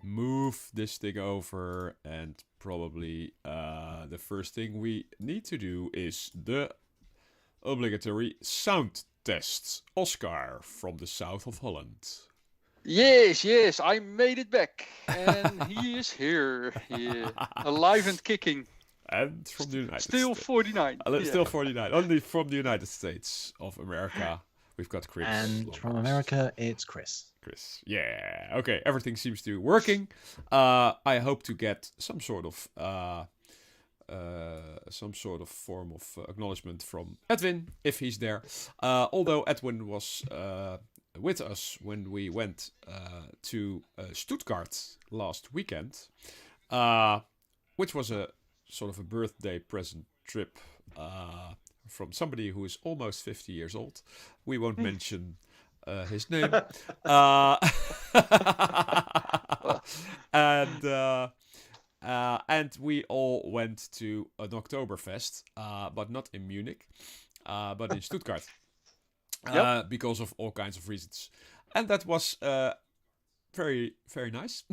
Move this thing over, and probably the first thing we need to do is the obligatory sound tests. Oscar from the south of Holland. Yes, I made it back, and he is here, alive and kicking. And from the United Still States. 49. Still 49. Only from the United States of America. We've got Chris. And from America, it's Chris. Yeah. Okay, everything seems to be working. I hope to get some sort of form of acknowledgement from Edwin, if he's there. Although Edwin was with us when we went to Stuttgart last weekend, which was a sort of a birthday present trip from somebody who is almost 50 years old. We won't mention his name. And we all went to an Oktoberfest, but not in Munich, but in Stuttgart, because of all kinds of reasons. And that was very, very nice.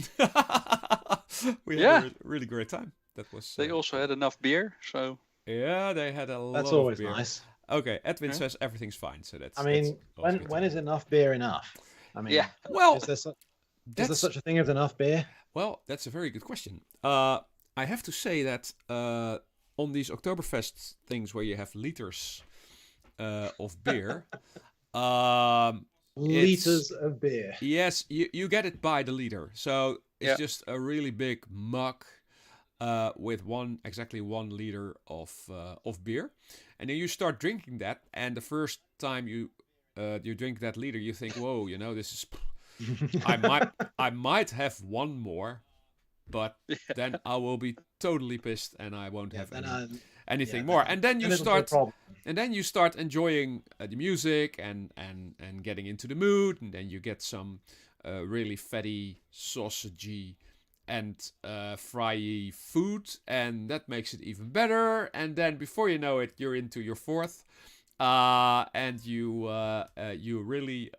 We had a really great time. That was. They also had enough beer, so. Yeah, they had a lot of beer. That's always nice. Okay, Edwin says everything's fine, so that's. I mean, when is enough beer enough? I mean, well, is there such a thing as enough beer? Well, that's a very good question. I have to say that on these Oktoberfest things where you have liters of beer, liters of beer. Yes, you get it by the liter, so it's just a really big mug. With exactly 1 liter of beer, and then you start drinking that. And the first time you drink that liter, you think, "Whoa, this is." I might have one more, but then I will be totally pissed, and I won't have anything more. And then you start enjoying the music and getting into the mood, and then you get some really fatty, sausagey, and fry food, and that makes it even better. And then before you know it, you're into your fourth, and you really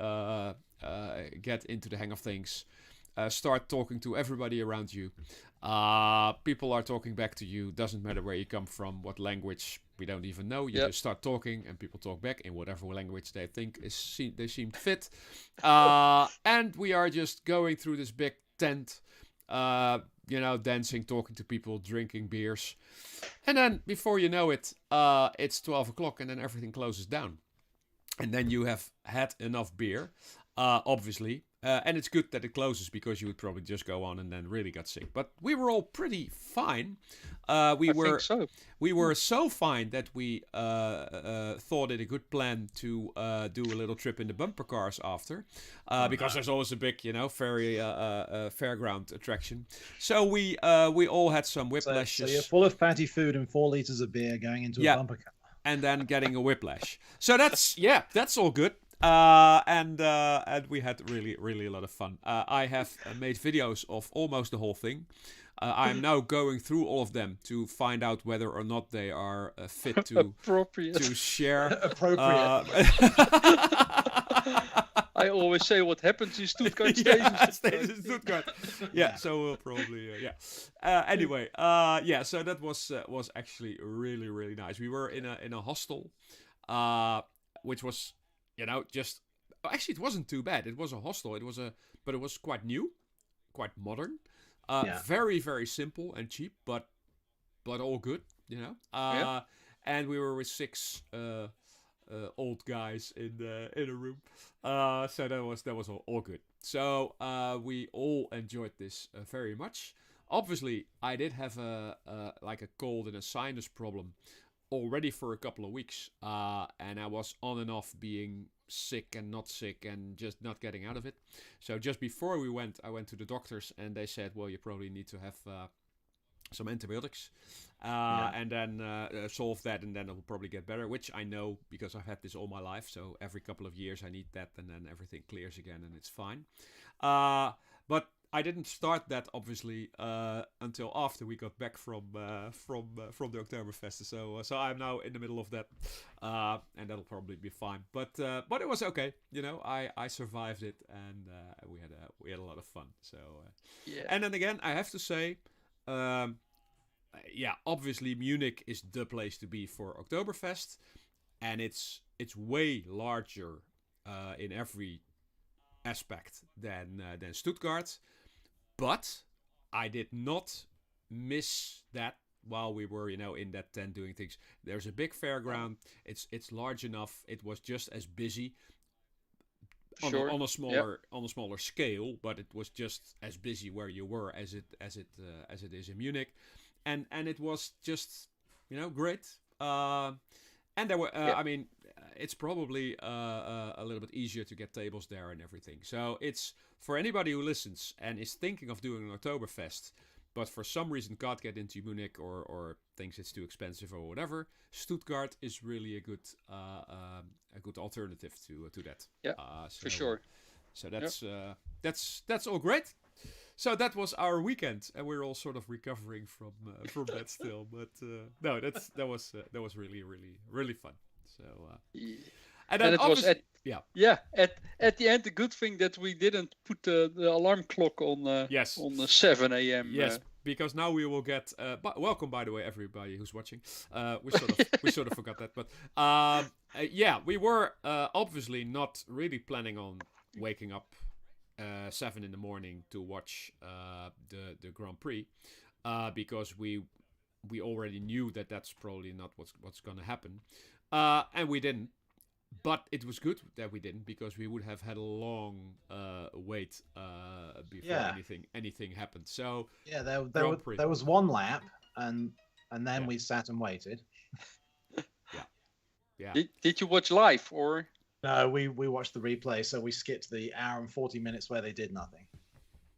get into the hang of things. Start talking to everybody around you. People are talking back to you. Doesn't matter where you come from, what language, we don't even know. You just start talking, and people talk back in whatever language they think they seem fit. And we are just going through this big tent. Dancing, talking to people, drinking beers. And then, before you know it, it's 12 o'clock, and then everything closes down. And then you have had enough beer, obviously. And it's good that it closes, because you would probably just go on and then really got sick. But we were all pretty fine. We were so fine that we thought it a good plan to do a little trip in the bumper cars after, because there's always a big, very fairground attraction. So we all had some whiplashes. So you're full of fatty food and 4 liters of beer going into a bumper car, and then getting a whiplash. So that's all good. And we had really, really a lot of fun. I have made videos of almost the whole thing. I am now going through all of them to find out whether or not they are fit to share. Appropriate. I always say what happens in Stuttgart stays in Stuttgart. So we'll probably anyway, so that was actually really, really nice. We were in a hostel, which was. Actually, it wasn't too bad. It was a hostel. But it was quite new, quite modern, very, very simple and cheap, but all good, And we were with 6 old guys in a room, so that was all good. So we all enjoyed this very much. Obviously, I did have a cold and a sinus problem already for a couple of weeks, and I was on and off being sick and not sick and just not getting out of it. So just before we went, I went to the doctors, and they said, well, you probably need to have some antibiotics, and then solve that, and then it will probably get better, which I know because I've had this all my life. So every couple of years I need that, and then everything clears again and it's fine. But I didn't start that obviously until after we got back from the Oktoberfest. So I'm now in the middle of that, and that'll probably be fine. But it was okay. You know, I survived it, and we had a lot of fun. So and then again, I have to say, obviously Munich is the place to be for Oktoberfest, and it's way larger in every aspect than Stuttgart. But I did not miss that while we were, in that tent doing things. There's a big fairground. It's large enough. It was just as busy on a smaller scale, but it was just as busy where you were as it is in Munich, and it was just great. And there were, I mean, it's probably a little bit easier to get tables there and everything. So it's for anybody who listens and is thinking of doing an Oktoberfest, but for some reason can't get into Munich or thinks it's too expensive or whatever. Stuttgart is really a good alternative to that. Yeah, for sure. So that's all great. So that was our weekend, and we're all sort of recovering from that still. But no, that was really really fun. So and then it was at the end a good thing that we didn't put the alarm clock on the 7 a.m. Yes, because now we will get. Welcome, by the way, everybody who's watching. We sort of forgot that, but we were obviously not really planning on waking up 7 in the morning to watch the Grand Prix, because we already knew that that's probably not what's going to happen, and we didn't. But it was good that we didn't, because we would have had a long wait before anything happened. So there was one lap, and then we sat and waited. Yeah. Did you watch live or? No, we watched the replay, so we skipped the hour and 40 minutes where they did nothing.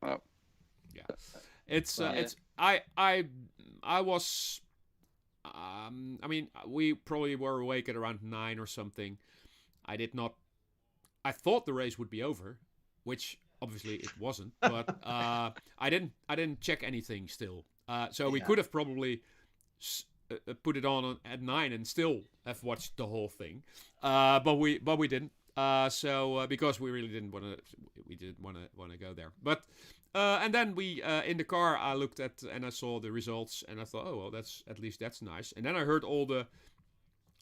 Oh. Yeah. It's I was I mean, we probably were awake at around 9 or something. I thought the race would be over, which obviously it wasn't, but I didn't check anything still. So we could have probably put it on at 9 and still have watched the whole thing, but we didn't. Because we really didn't want to go there. But and then we in the car I looked at and I saw the results and I thought, oh well, that's nice. And then I heard all the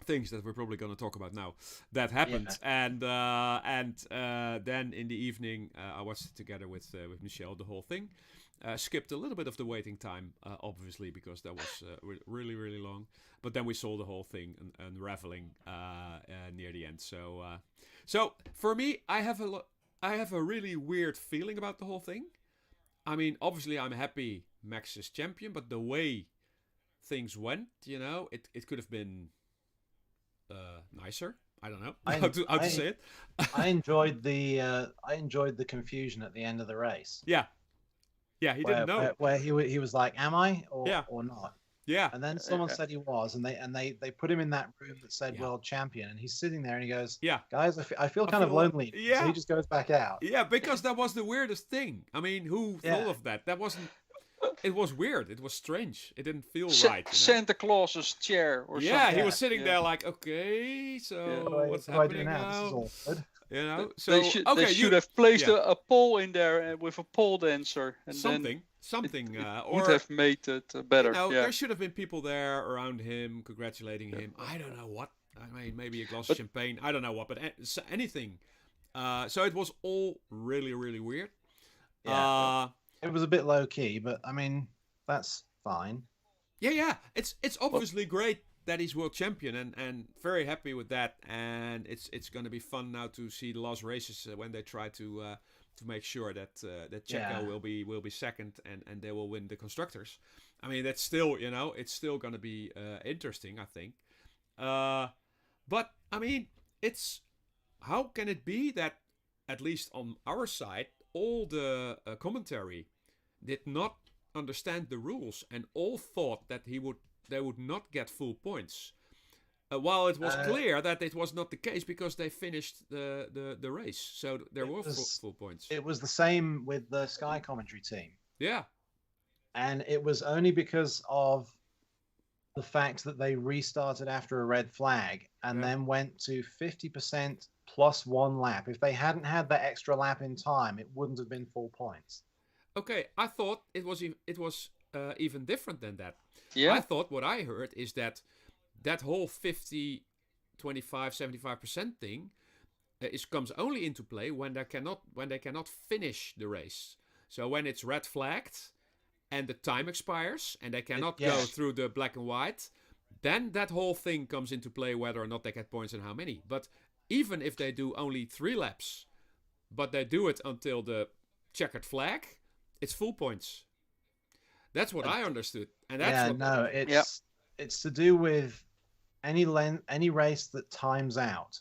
things that we're probably going to talk about now that happened, and then in the evening I watched it together with Michelle, the whole thing. Skipped a little bit of the waiting time, obviously, because that was really, really long. But then we saw the whole thing unraveling near the end. So for me, I have a really weird feeling about the whole thing. I mean, obviously, I'm happy Max is champion, but the way things went, it could have been nicer. I don't know how to say it. I enjoyed the confusion at the end of the race. Yeah, he didn't know. Where he was like, "Am I or not?" Yeah. And then someone said he was, and they put him in that room that said world champion, and he's sitting there and he goes, "Yeah, guys, I feel kind of lonely." Yeah. So he just goes back out. Yeah, because that was the weirdest thing. I mean, who thought of that? That wasn't. It was weird. It was strange. It didn't feel right. Santa Claus's chair or something. Yeah, he was sitting there like, okay, so what's happening now? This is awkward. So they should have placed a pole in there with a pole dancer, and something, would have made it better. There should have been people there around him congratulating him. I don't know what. I mean, maybe a glass of champagne. I don't know what, but anything. So it was all really, really weird. Yeah. It was a bit low key, but I mean, that's fine. Yeah. It's obviously great that he's world champion, and very happy with that. And it's going to be fun now to see the last races when they try to make sure that Checo will be second and they will win the constructors. I mean, that's still it's still going to be interesting, I think. But I mean, it's how can it be that at least on our side all the commentary did not understand the rules and all thought that they would not get full points. While it was clear that it was not the case because they finished the race, so there were full points. It was the same with the Sky commentary team. Yeah. And it was only because of the fact that they restarted after a red flag and then went to 50% plus 1 lap. If they hadn't had that extra lap in time, it wouldn't have been full points. Okay, I thought it was even different than that. Yeah. I thought what I heard is that whole 50, 25, 75% thing comes only into play when they cannot finish the race. So when it's red flagged and the time expires and they cannot go through the black and white, then that whole thing comes into play, whether or not they get points and how many. But even if they do only 3 laps, but they do it until the checkered flag, it's full points. That's what I understood. And that's it's to do with any race that times out.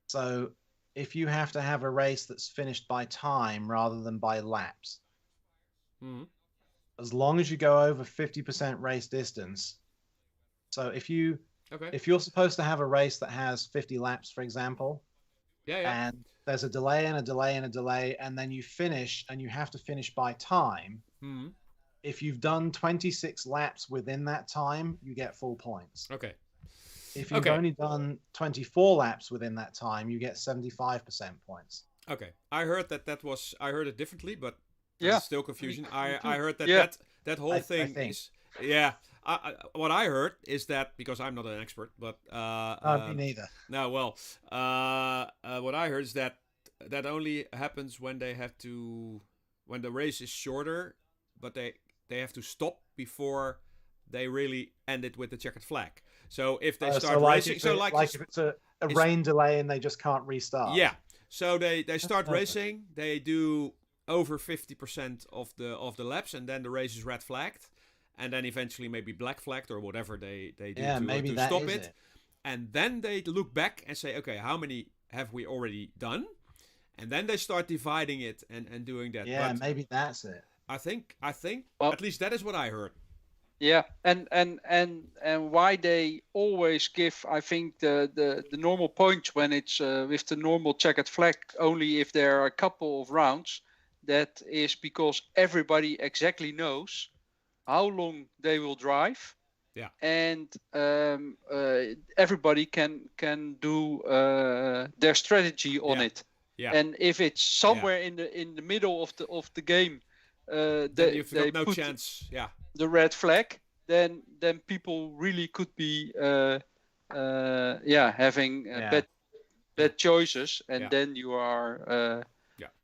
So if you have to have a race that's finished by time rather than by laps, as long as you go over 50% race distance. So if you're supposed to have a race that has 50 laps, for example, and there's a delay and a delay and a delay, and then you finish and you have to finish by time. If you've done 26 laps within that time, you get full points. Okay. If you've only done 24 laps within that time, you get 75% points. Okay. I heard I heard it differently, but still confusion. I heard that whole thing is... Yeah. What I heard is that, because I'm not an expert, but... me neither. No, well, what I heard is that only happens when they have to... When the race is shorter, but they have to stop before they really end it with the checkered flag. So if they start racing... if it's a rain delay and they just can't restart. Yeah. So they start racing, they do over 50% of the laps, and then the race is red flagged, and then eventually maybe black flagged or whatever they do to stop it. And then they look back and say, okay, how many have we already done? And then they start dividing it and doing that. Yeah, but maybe that's it. I think at least that is what I heard. Yeah, and why they always give, I think, the normal points when it's with the normal checkered flag only if there are a couple of rounds. That is because everybody exactly knows how long they will drive. Yeah. And everybody can do their strategy on it. Yeah. And if it's somewhere in the middle of the game, then you've got no chance. Yeah. The red flag, then people really could be having bad choices, and then you are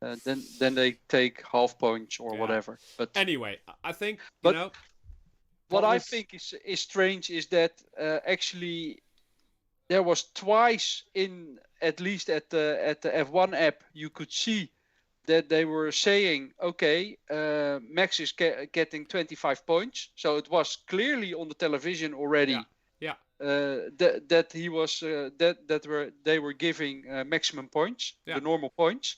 then they take half points or whatever. But anyway, I think what I think is strange is that actually there was twice at least at the F1 app you could see that they were saying, okay, Max is getting 25 points. So it was clearly on the television already that he was they were giving maximum points, the normal points,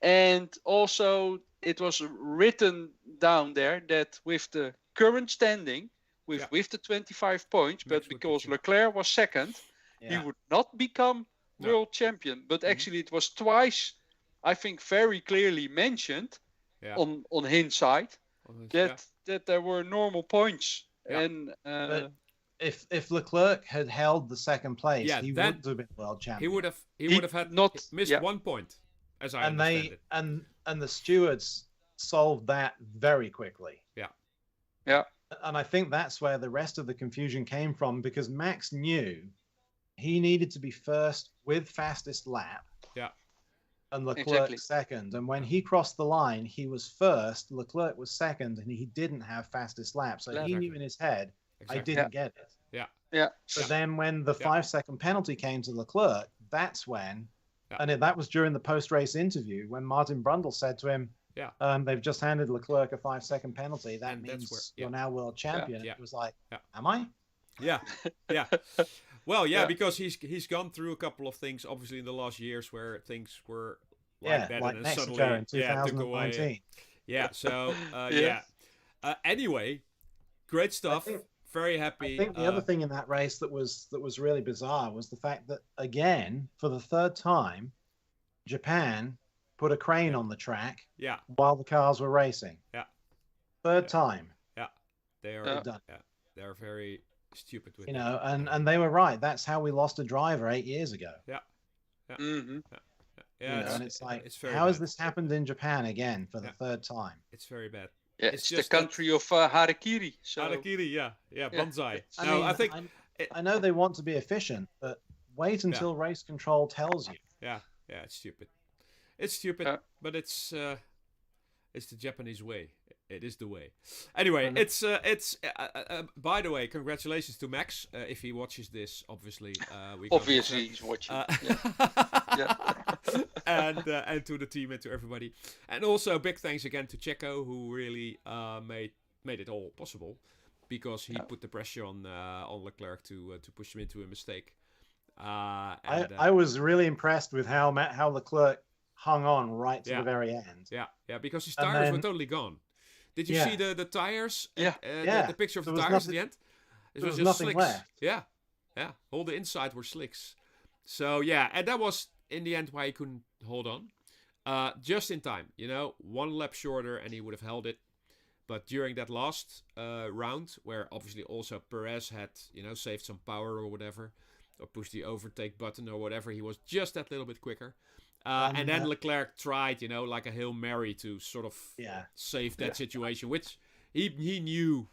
and also it was written down there that with the current standing, with the 25 points, but because Leclerc was second, he would not become world champion. But actually, it was twice. I think very clearly mentioned on his side that there were normal points. And but if Leclerc had held the second place, he wouldn't have been world champion. He would have missed 1 point, as I understand it. And the stewards solved that very quickly. Yeah. And I think that's where the rest of the confusion came from, because Max knew he needed to be first with fastest lap. Yeah. And Leclerc second. And when he crossed the line, he was first, Leclerc was second, and he didn't have fastest lap. So he knew in his head, I didn't get it. Yeah. So then when the 5-second penalty came to Leclerc, that's when, and that was during the post-race interview, when Martin Brundle said to him, they've just handed Leclerc a 5-second penalty. That means you're now world champion. It was like, am I? Yeah. Well, because he's gone through a couple of things, obviously, in the last years where things were like that, like and Mexico suddenly in 2019. took away. So anyway, great stuff very happy. I think the other thing in that race that was really bizarre was the fact that, again, for the third time, Japan put a crane on the track while the cars were racing. Yeah. Third time. Yeah. They are done. Yeah. They're very stupid with and they were right. That's how we lost a driver 8 years ago. Yeah. Yeah. Mm-hmm. Yeah. And it's like, how has this happened in Japan again for the third time? It's very bad. Yeah, it's just the country of harakiri. So. Harakiri, yeah, bonsai. I know they want to be efficient, but wait until race control tells you. Yeah, it's stupid. It's stupid, but it's the Japanese way. It is the way. Anyway, it's by the way, congratulations to Max if he watches this. Obviously, obviously he's watching. And to the team and to everybody, and also big thanks again to Checo, who really made it all possible, because he put the pressure on Leclerc to push him into a mistake. I was really impressed with how Leclerc hung on right to the very end. Yeah, because his tires were totally gone. Did you see the tires? The picture of the tires at the end? There was nothing slicks. left. Yeah. All the inside were slicks. So and that was in the end why he couldn't hold on. Just in time, one lap shorter and he would have held it. But during that last round, where obviously also Perez had, saved some power or whatever, or pushed the overtake button or whatever, he was just that little bit quicker. And then Leclerc tried, like a Hail Mary to sort of save that situation, which he knew.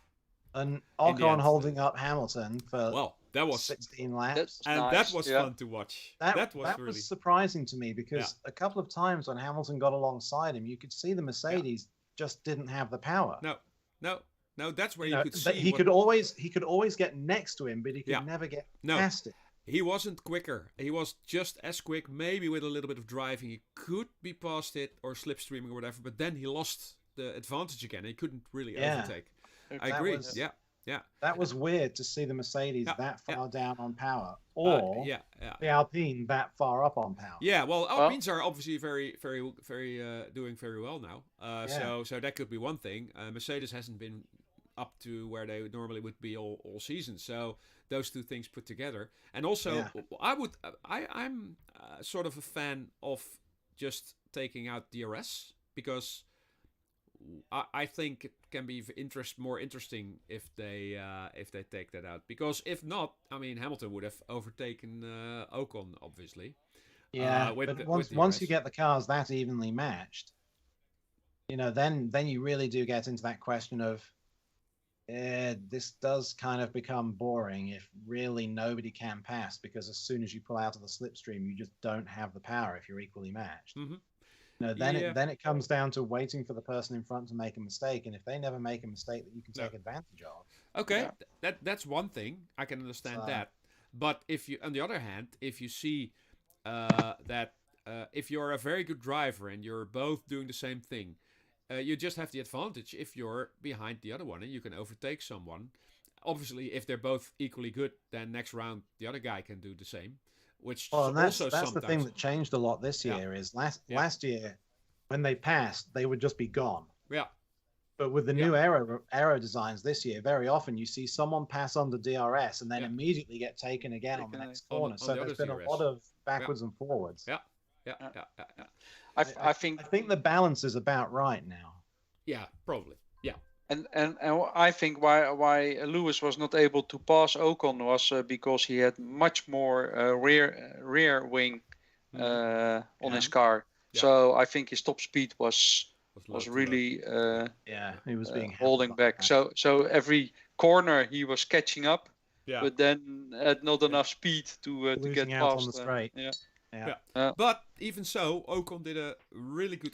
And Ocon holding up Hamilton for that was 16 laps. That was fun to watch. That was surprising to me, because a couple of times when Hamilton got alongside him, you could see the Mercedes just didn't have the power. No, that's where you could see. He could always get next to him, but he could never get past it. He wasn't quicker. He was just as quick, maybe with a little bit of driving. He could be past it or slipstreaming or whatever, but then he lost the advantage again. He couldn't really overtake. I agree. That was weird to see the Mercedes that far down on power, or the Alpine that far up on power. Yeah, well, Alpines are obviously very, very, very doing very well now. So that could be one thing. Mercedes hasn't been up to where they normally would be all season. So those two things put together, and also I'm sort of a fan of just taking out DRS, because I think it can be more interesting if they take that out, because if not, I mean, Hamilton would have overtaken Ocon, obviously. Yeah, but once you get the cars that evenly matched, then you really do get into that question of, this does kind of become boring if really nobody can pass, because as soon as you pull out of the slipstream, you just don't have the power if you're equally matched. Mm-hmm. Then it comes down to waiting for the person in front to make a mistake, and if they never make a mistake that you can take advantage of. Okay, that's one thing. I can understand that. But if you, on the other hand, if you see that if you're a very good driver and you're both doing the same thing, you just have the advantage if you're behind the other one and you can overtake someone. Obviously, if they're both equally good, then next round the other guy can do the same. Which that's the thing that changed a lot this year. Is last year when they passed, they would just be gone. Yeah. But with the new aero designs this year, very often you see someone pass under DRS and then immediately get taken again on the next corner. So there's been a lot of backwards and forwards. Yeah. I think the balance is about right now. Yeah, probably. Yeah. And I think why Lewis was not able to pass Ocon was because he had much more rear wing on his car. Yeah. So I think his top speed was really he was being holding back. So every corner he was catching up, but then had not enough speed to get past. On the straight. But even so, Ocon did a really good.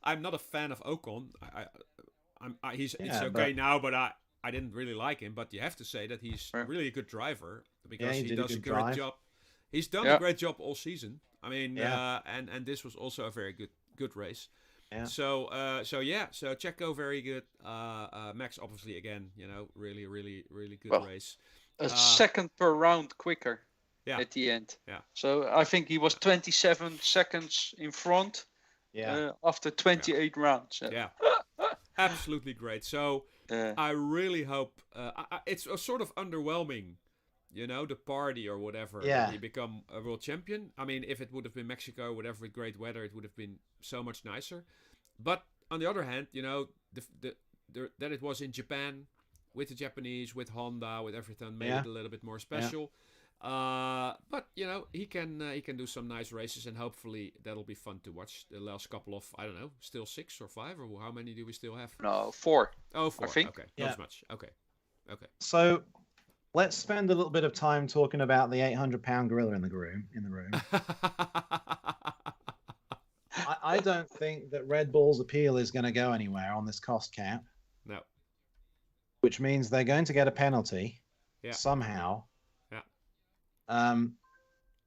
I'm not a fan of Ocon. It's okay now, but I didn't really like him. But you have to say that he's really a good driver, because he does a great job. He's done a great job all season. I mean, and this was also a very good race. Yeah. So Checo very good. Max obviously again, really, really, really good race. A second per round quicker at the end. Yeah. So I think he was 27 seconds in front. After 28 rounds. Yeah. Absolutely great. So I really hope it's a sort of underwhelming, the party or whatever. That he become a world champion. I mean, if it would have been Mexico, whatever, with great weather, it would have been so much nicer. But on the other hand, that it was in Japan with the Japanese, with Honda, with everything, made it a little bit more special. But he can do some nice races, and hopefully that'll be fun to watch. The last couple of, I don't know, still 6 or 5, or how many do we still have? No, 4. Oh, 4. I think. Okay, not as much. Okay. So let's spend a little bit of time talking about the 800-pound gorilla in the room. I don't think that Red Bull's appeal is going to go anywhere on this cost cap. No. Which means they're going to get a penalty somehow. The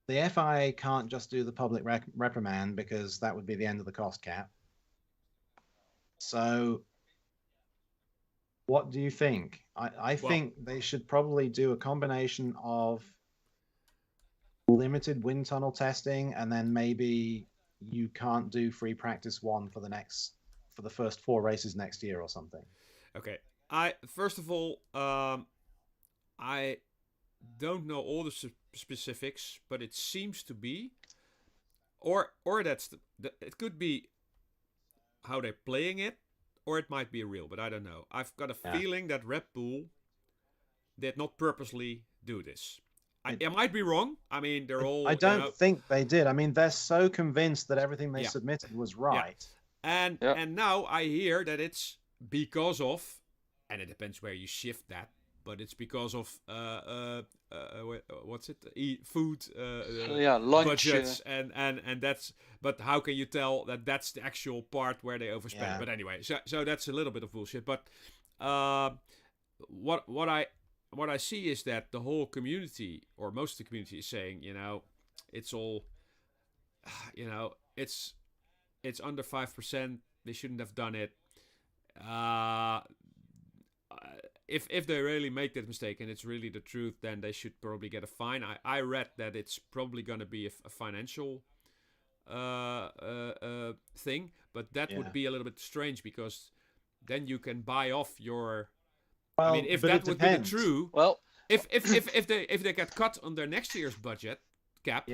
FIA can't just do the public reprimand, because that would be the end of the cost cap. So what do you think? I think they should probably do a combination of limited wind tunnel testing, and then maybe you can't do free practice 1 for the first 4 races next year or something. Okay. First of all, I don't know all the specifics, but it seems to be, or that's it could be how they're playing it, or it might be real, but I don't know. I've got a feeling that Red Bull did not purposely do this. I might be wrong. I mean, they're all. I don't think they did. I mean, they're so convinced that everything they submitted was right. Yeah. And now I hear that it's because of, and it depends where you shift that, but it's because of what's it? Food, lunch, budgets, and that's. But how can you tell that that's the actual part where they overspend? Yeah. But anyway, so that's a little bit of bullshit. But what I see is that the whole community, or most of the community, is saying, it's all, it's under 5%. They shouldn't have done it. If they really make that mistake and it's really the truth, then they should probably get a fine. I read that it's probably going to be a financial thing, but that would be a little bit strange, because then you can buy off your. Well, I mean, if that would be the true, well, if they get cut on their next year's budget cap,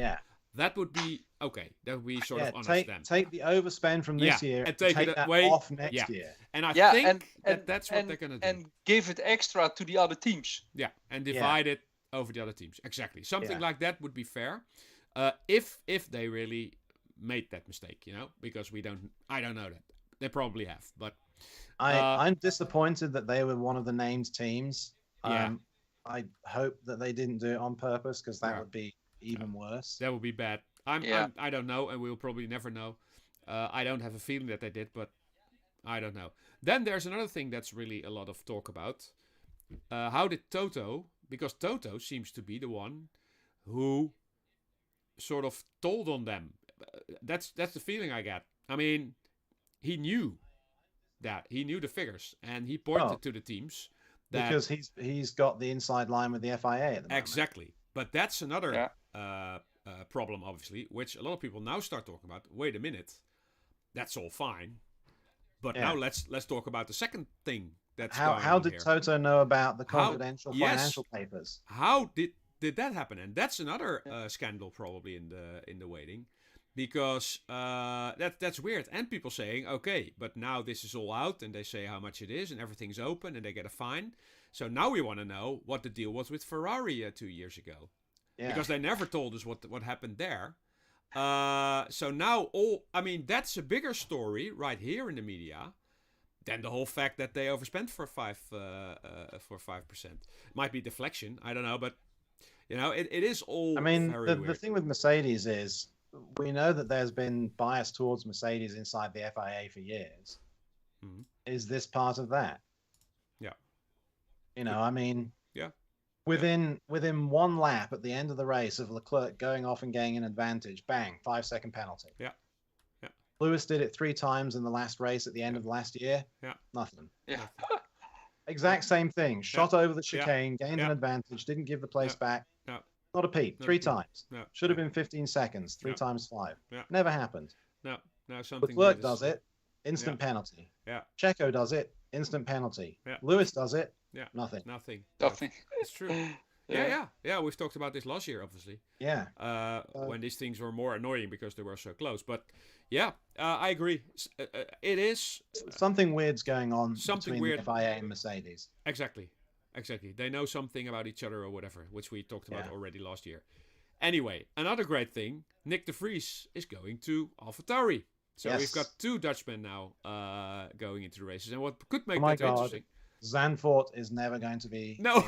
that would be okay. That would be sort of honest then. Take the overspend from this year and take it that away off next year. And I think that's what they're gonna do. And give it extra to the other teams. Yeah, and divide it over the other teams. Exactly. Something like that would be fair. If they really made that mistake, because I don't know that. They probably have, but I'm disappointed that they were one of the named teams. I hope that they didn't do it on purpose, because that would be even worse. That would be bad. I don't know, and we'll probably never know. I don't have a feeling that they did, but I don't know. Then there's another thing that's really a lot of talk about. How did Toto, because Toto seems to be the one who sort of told on them. That's the feeling I get. I mean, he knew that. He knew the figures, and he pointed to the teams. Because he's got the inside line with the FIA at the moment. Exactly. But that's another problem, obviously, which a lot of people now start talking about. Wait a minute, that's all fine, but now let's talk about the second thing that's going on. How did Toto know about the confidential financial papers? How did that happen? And that's another scandal probably in the waiting, because that's weird. And people saying, okay, but now this is all out, and they say how much it is, and everything's open, and they get a fine. So now we want to know what the deal was with Ferrari 2 years ago. Yeah. Because they never told us what happened there. So now that's a bigger story right here in the media than the whole fact that they overspent for 5%. Might be deflection, I don't know, but it is all. I mean, the thing with Mercedes is, we know that there's been bias towards Mercedes inside the FIA for years. Mm-hmm. Is this part of that? Yeah. I mean, within one lap at the end of the race of Leclerc going off and getting an advantage, bang, 5-second penalty. Yeah. Lewis did it 3 times in the last race at the end of last year. Yeah. Nothing. Yeah. Exact same thing. Shot over the chicane, gained an advantage, didn't give the place back. No. Not a peep. 3 times. No. Should have been 15 seconds. 3 times 5. Yeah. Never happened. No. Something. Leclerc does it. Instant penalty. Yeah. Checo does it. instant penalty. Yeah. Lewis does it. Yeah. Nothing. It's true. Yeah. We've talked about this last year, obviously. Yeah. When these things were more annoying because they were so close. But yeah, I agree. It is something weird's going on between the FIA and Mercedes. Exactly. They know something about each other or whatever, which we talked about already last year. Anyway, another great thing: Nick de Vries is going to AlphaTauri. So we've got 2 Dutchmen now going into the races, and what could make that interesting. Zandvoort is never going to be. No.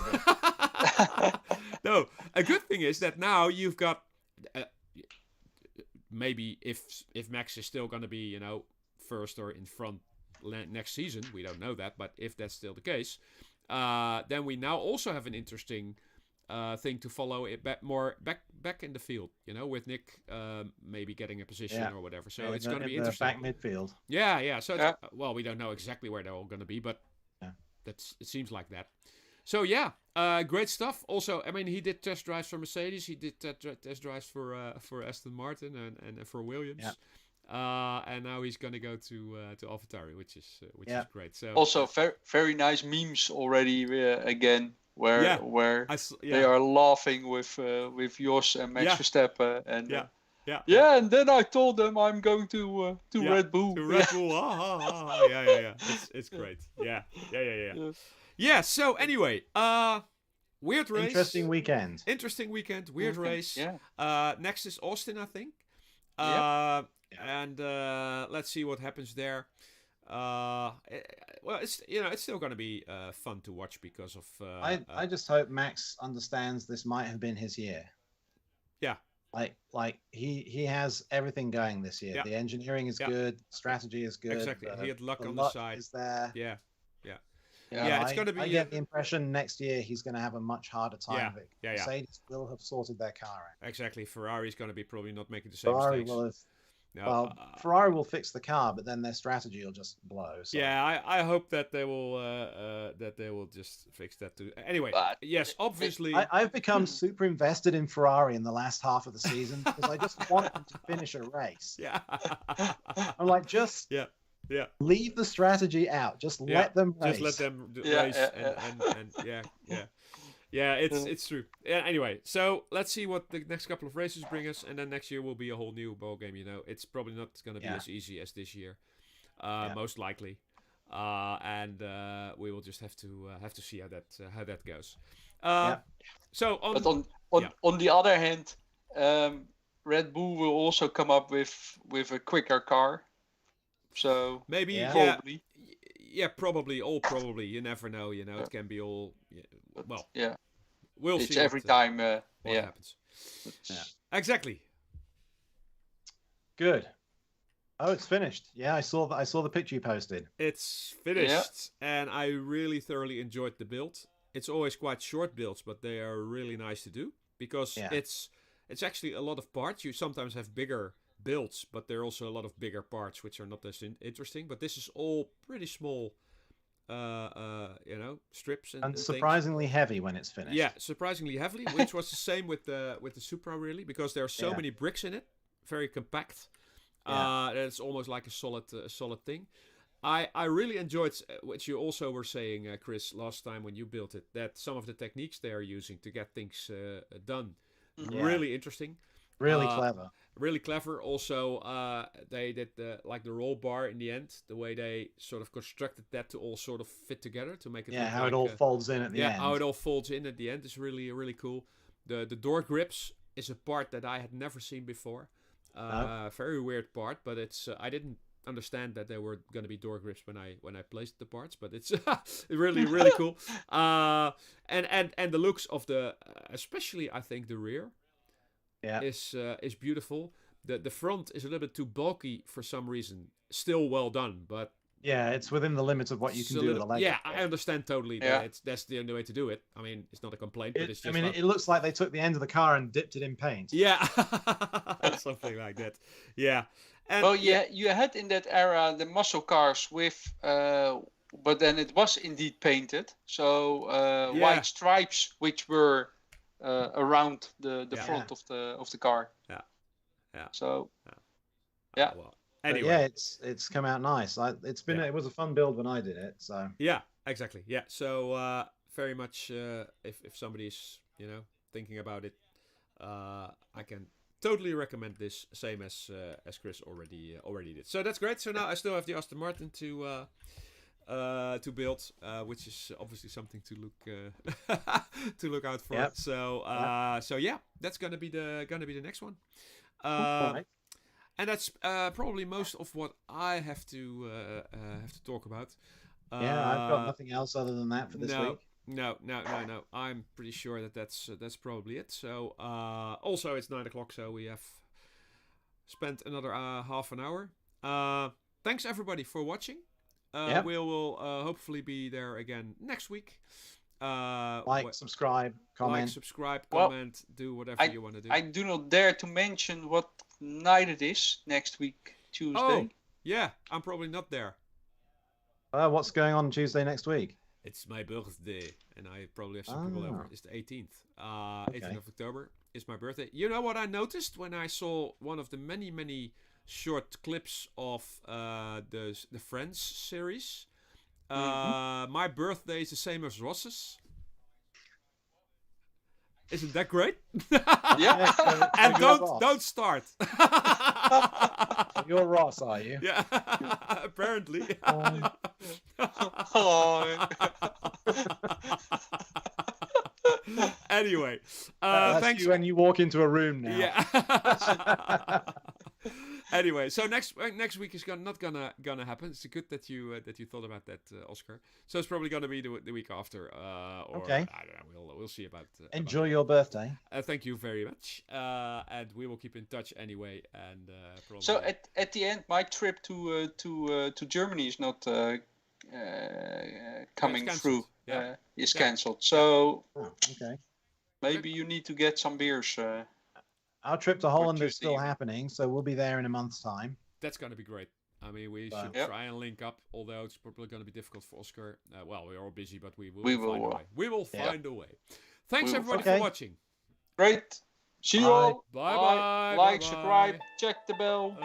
No. A good thing is that now you've got maybe if Max is still going to be first or in front next season, we don't know that, but if that's still the case, then we now also have an interesting thing to follow it back in the field, with Nick maybe getting a position or whatever. So it's going to be interesting. Back midfield. Yeah. So well, we don't know exactly where they're all going to be, but it seems like that. So yeah, great stuff. Also, I mean, he did test drives for Mercedes. He did test drives for Aston Martin and for Williams. Yeah. And now he's going to go to AlphaTauri, which is great. So also very nice memes already again. Where they are laughing with Jos and Max Verstappen and and then I told them I'm going to Red Bull. To Red Bull. Yeah. It's great. Yeah. So anyway, weird race. Interesting weekend. Weird race. Yeah. Next is Austin, I think. And let's see what happens there. Well, it's still going to be fun to watch because of. I just hope Max understands this might have been his year. Yeah. Like he has everything going this year. Yeah. The engineering is good, strategy is good. Exactly. He had luck on the side. Is there. Yeah. It's going to be. I get the impression next year he's going to have a much harder time. Yeah. Mercedes will have sorted their car out. Exactly. Ferrari's going to be probably not making the same mistakes. Ferrari will fix the car, but then their strategy will just blow. So. Yeah, I hope that they will just fix that too. Anyway, yes, obviously, I've become super invested in Ferrari in the last half of the season because I just want them to finish a race. Yeah, I'm like, just leave the strategy out. Just let them race. Just let them race and Yeah, it's true. Yeah. Anyway, so let's see what the next couple of races bring us, and then next year will be a whole new ball game. It's probably not going to be as easy as this year, most likely, and we will just have to see how that goes. So on the other hand, Red Bull will also come up with a quicker car, so maybe probably. Yeah, probably. You never know. It can be all. We'll see. It's every time. What happens? Exactly. Good. Oh, it's finished. Yeah, I saw the picture you posted. It's finished, and I really thoroughly enjoyed the build. It's always quite short builds, but they are really nice to do because it's actually a lot of parts. You sometimes have bigger builds, but there are also a lot of bigger parts which are not as interesting. But this is all pretty small, strips and surprisingly things. Heavy when it's finished. Yeah, surprisingly heavy, which was the same with the Supra really, because there are so many bricks in it, very compact. It's almost like a solid thing. I really enjoyed what you also were saying, Chris, last time when you built it, that some of the techniques they are using to get things done, really interesting. Really clever. Also, they did the roll bar in the end, the way they sort of constructed that to all sort of fit together to make it look how it all folds in at the end. Yeah, how it all folds in at the end is really, really cool. The door grips is a part that I had never seen before. Very weird part, but it's I didn't understand that there were going to be door grips when I placed the parts, but it's really, really cool. And the looks of the, especially I think the rear, is beautiful. The front is a little bit too bulky for some reason. Still well done, but it's within the limits of what you can do with a Lego. Yeah, I understand totally. That's the only way to do it. I mean, it's not a complaint, but it's just. I mean, it looks like they took the end of the car and dipped it in paint. Yeah, something like that. Yeah. And you had in that era the muscle cars with, but then it was indeed painted. So white stripes, which were around the front of the car. Yeah. So, Well, Anyway. Yeah, it's come out nice. It was a fun build when I did it. So yeah, exactly. Yeah, so very much if somebody is thinking about it, I can totally recommend this. Same as Chris already did. So that's great. So now I still have the Aston Martin to build, which is obviously something to look out for. Yep. So yeah, that's gonna be the next one. Right. And that's probably most of what I have to talk about. I've got nothing else other than that for this week. No. I'm pretty sure that's probably it. So also it's 9 o'clock, so we have spent another half an hour. Thanks everybody for watching. We will hopefully be there again next week. Subscribe, comment. Comment, do whatever you want to do. I do not dare to mention what night it is next week, Tuesday. Oh, yeah, I'm probably not there. What's going on Tuesday next week? It's my birthday, and I probably have some people over. It's the 18th. 18th of October is my birthday. You know what I noticed when I saw one of the many short clips of the Friends series? My birthday is the same as Ross's. Isn't that great? Yeah. And don't start. You're Ross, are you? Yeah. Apparently. Anyway, that's thanks. you when you walk into a room now. Yeah. Anyway, so next week is not gonna happen. It's good that you thought about that, Oscar. So it's probably gonna be the week after. Okay. I don't know. We'll see about. Enjoy your birthday. Thank you very much. And we will keep in touch anyway. And probably... So at the end, my trip to Germany is not coming through. Yeah. Is cancelled. So okay. Maybe you need to get some beers. Our trip to Holland is still happening, so we'll be there in a month's time. That's going to be great. I mean, we should try and link up, although it's probably going to be difficult for Oscar. Well, we're all busy, but we will find a way. We will find a way. Thanks, everybody, for watching. Great. See you all. Bye-bye. Like, subscribe, check the bell.